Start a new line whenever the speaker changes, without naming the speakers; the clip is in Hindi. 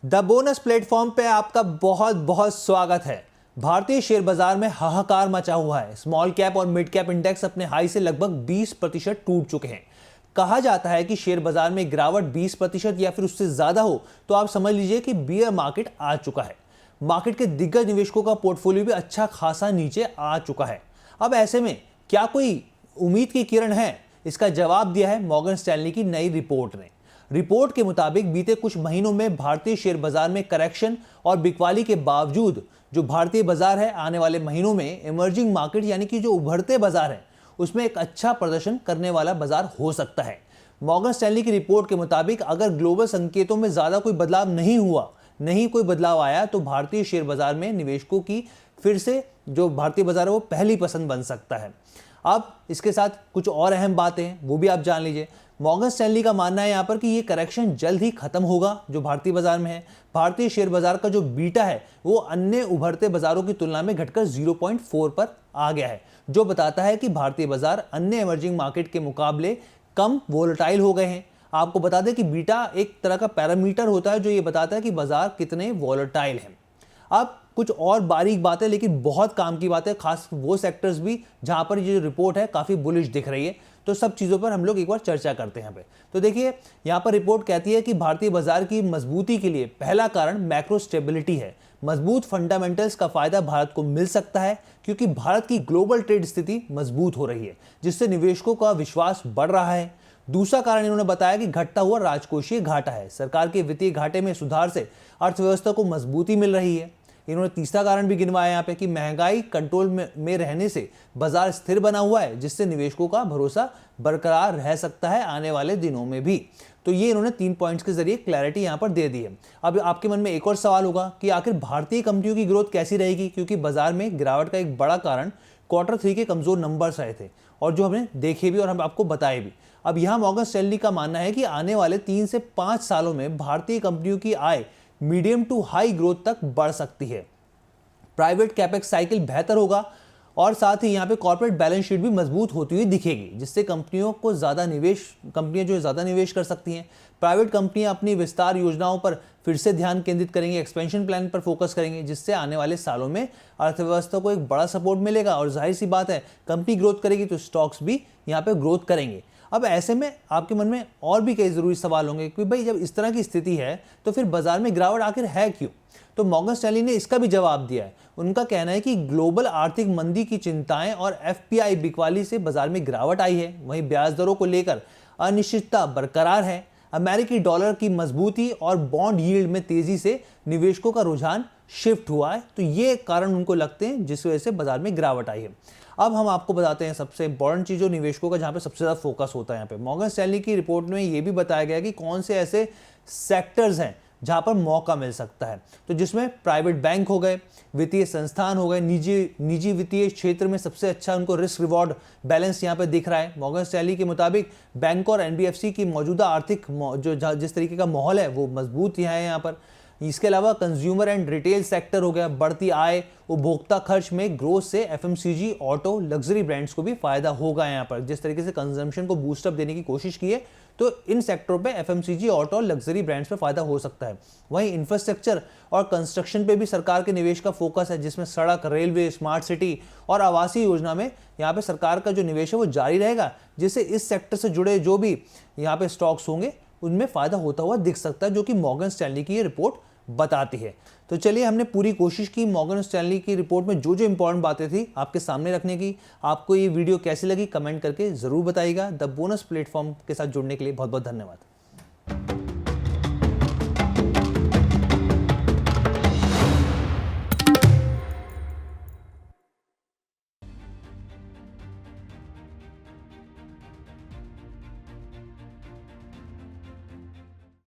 द बोनस प्लेटफॉर्म पे आपका बहुत बहुत स्वागत है। भारतीय शेयर बाजार में हाहाकार मचा हुआ है। स्मॉल कैप और मिड कैप इंडेक्स अपने हाई से लगभग 20% टूट चुके हैं। कहा जाता है कि शेयर बाजार में गिरावट 20% या फिर उससे ज्यादा हो तो आप समझ लीजिए कि बियर मार्केट आ चुका है। मार्केट के दिग्गज निवेशकों का पोर्टफोलियो भी अच्छा खासा नीचे आ चुका है। अब ऐसे में क्या कोई उम्मीद की किरण है? इसका जवाब दिया है मॉर्गन स्टैनली की नई रिपोर्ट ने। रिपोर्ट के मुताबिक बीते कुछ महीनों में भारतीय शेयर बाजार में करेक्शन और बिकवाली के बावजूद जो भारतीय बाजार है आने वाले महीनों में इमर्जिंग मार्केट यानी कि जो उभरते बाजार है उसमें एक अच्छा प्रदर्शन करने वाला बाजार हो सकता है। मॉर्गन स्टैनली की रिपोर्ट के मुताबिक अगर ग्लोबल संकेतों में ज्यादा कोई बदलाव नहीं कोई बदलाव आया तो भारतीय शेयर बाजार में निवेशकों की फिर से जो भारतीय बाजार है वो पहली पसंद बन सकता है। अब इसके साथ कुछ और अहम बातें हैं वो भी आप जान लीजिए। मॉर्गन स्टैनली का मानना है यहाँ पर कि ये करेक्शन जल्द ही खत्म होगा जो भारतीय बाजार में है। भारतीय शेयर बाजार का जो बीटा है वो अन्य उभरते बाजारों की तुलना में घटकर 0.4 पर आ गया है, जो बताता है कि भारतीय बाजार अन्य इमर्जिंग मार्केट के मुकाबले कम वोलेटाइल हो गए हैं। आपको बता दें कि बीटा एक तरह का पैरामीटर होता है जो ये बताता है कि बाजार कितने वोलेटाइल हैं। अब कुछ और बारीक बातें लेकिन बहुत काम की बातें, खास वो सेक्टर्स भी जहां पर ये रिपोर्ट है काफी बुलिश दिख रही है। तो सब चीजों पर हम लोग एक बार चर्चा करते हैं यहाँ पे। तो देखिए यहाँ पर रिपोर्ट कहती है कि भारतीय बाजार की मजबूती के लिए पहला कारण मैक्रो स्टेबिलिटी है। मजबूत फंडामेंटल्स का फायदा भारत को मिल सकता है क्योंकि भारत की ग्लोबल ट्रेड स्थिति मजबूत हो रही है जिससे निवेशकों का विश्वास बढ़ रहा है। दूसरा कारण इन्होंने बताया कि घटता हुआ राजकोषीय घाटा है। सरकार के वित्तीय घाटे में सुधार से अर्थव्यवस्था को मजबूती मिल रही है। इन्होंने तीसरा कारण भी गिनवाया यहाँ पे कि महंगाई कंट्रोल में रहने से बाजार स्थिर बना हुआ है जिससे निवेशकों का भरोसा बरकरार रह सकता है आने वाले दिनों में भी। तो ये इन्होंने 3 पॉइंट्स के जरिए क्लैरिटी यहाँ पर दे दी है। अब आपके मन में एक और सवाल होगा कि आखिर भारतीय कंपनियों की ग्रोथ कैसी रहेगी, क्योंकि बाजार में गिरावट का एक बड़ा कारण Q3 के कमजोर नंबर्स रहे थे और जो हमने देखे भी और हम आपको बताए भी। अब यहाँ मॉर्गन स्टैनली का मानना है कि आने वाले 3 से 5 सालों में भारतीय कंपनियों की आय मीडियम टू हाई ग्रोथ तक बढ़ सकती है। प्राइवेट कैपेक्स साइकिल बेहतर होगा और साथ ही यहाँ पे कॉर्पोरेट बैलेंस शीट भी मजबूत होती हुई दिखेगी जिससे कंपनियां जो ज़्यादा निवेश कर सकती हैं। प्राइवेट कंपनियां अपनी विस्तार योजनाओं पर फिर से ध्यान केंद्रित करेंगे, एक्सपेंशन प्लान पर फोकस करेंगे जिससे आने वाले सालों में अर्थव्यवस्था को एक बड़ा सपोर्ट मिलेगा और जाहिर सी बात है कंपनी ग्रोथ करेगी तो स्टॉक्स भी यहाँ पे ग्रोथ करेंगे। अब ऐसे में आपके मन में और भी कई जरूरी सवाल होंगे कि भाई जब इस तरह की स्थिति है तो फिर बाजार में गिरावट आखिर है क्यों? तो मॉर्गन स्टैनली ने इसका भी जवाब दिया है। उनका कहना है कि ग्लोबल आर्थिक मंदी की चिंताएं और एफपीआई बिकवाली से बाजार में गिरावट आई है। वहीं ब्याज दरों को लेकर अनिश्चितता बरकरार है। अमेरिकी डॉलर की मजबूती और बॉन्ड यील्ड में तेजी से निवेशकों का रुझान शिफ्ट हुआ है। तो ये कारण उनको लगते हैं जिस वजह से बाजार में गिरावट आई है। अब हम आपको बताते हैं सबसे इंपॉर्टेंट चीज़ जो निवेशकों का जहाँ पे सबसे ज़्यादा फोकस होता है। यहाँ पे मॉर्गन स्टैनली की रिपोर्ट में ये भी बताया गया कि कौन से ऐसे सेक्टर्स हैं जहाँ पर मौका मिल सकता है। तो जिसमें प्राइवेट बैंक हो गए, वित्तीय संस्थान हो गए, निजी वित्तीय क्षेत्र में सबसे अच्छा उनको रिस्क रिवॉर्ड बैलेंस यहाँ पे दिख रहा है। मॉर्गन स्टैनली के मुताबिक बैंक और एनबीएफसी की मौजूदा आर्थिक जो जिस तरीके का माहौल है वो मजबूत है यहाँ पर। इसके अलावा कंज्यूमर एंड रिटेल सेक्टर हो गया, बढ़ती आय, उपभोक्ता खर्च में ग्रोथ से एफएमसीजी, ऑटो, लग्जरी ब्रांड्स को भी फायदा होगा। यहाँ पर जिस तरीके से कंजम्पशन को बूस्टअप देने की कोशिश की है तो इन सेक्टरों पे एफएमसीजी, ऑटो और लग्जरी ब्रांड्स पे फायदा हो सकता है। वहीं इंफ्रास्ट्रक्चर और कंस्ट्रक्शन पे भी सरकार के निवेश का फोकस है जिसमें सड़क, रेलवे, स्मार्ट सिटी और आवासीय योजना में यहाँ पे सरकार का जो निवेश है वो जारी रहेगा जिससे इस सेक्टर से जुड़े जो भी यहाँ पे स्टॉक्स होंगे उनमें फायदा होता हुआ दिख सकता है, जो कि मॉर्गन स्टैनली की ये रिपोर्ट बताती है। तो चलिए हमने पूरी कोशिश की मॉर्गन स्टैनली की रिपोर्ट में जो जो इंपॉर्टेंट बातें थी आपके सामने रखने की। आपको ये वीडियो कैसी लगी कमेंट करके जरूर बताइएगा। द बोनस प्लेटफॉर्म के साथ जुड़ने के लिए बहुत बहुत धन्यवाद।